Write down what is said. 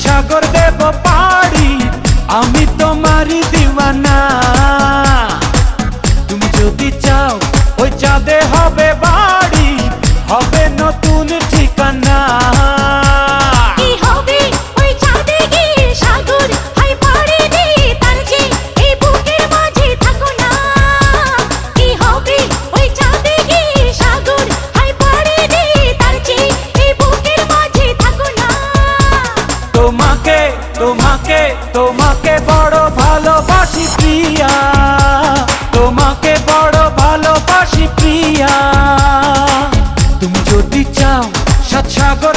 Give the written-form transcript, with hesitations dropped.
সাগর দেব পাড়ি, আমি তোমারই দিওয়ানা। তুমি যদি চাও ওই চাঁদে হবে বাড়ি, হবে নতুন ঠিকানা। তোমাকে তোমাকে তোমাকে বড় ভালোবাসি প্রিয়া, তোমাকে বড় ভালোবাসি প্রিয়া। তুমি যদি চাও সাত সাগর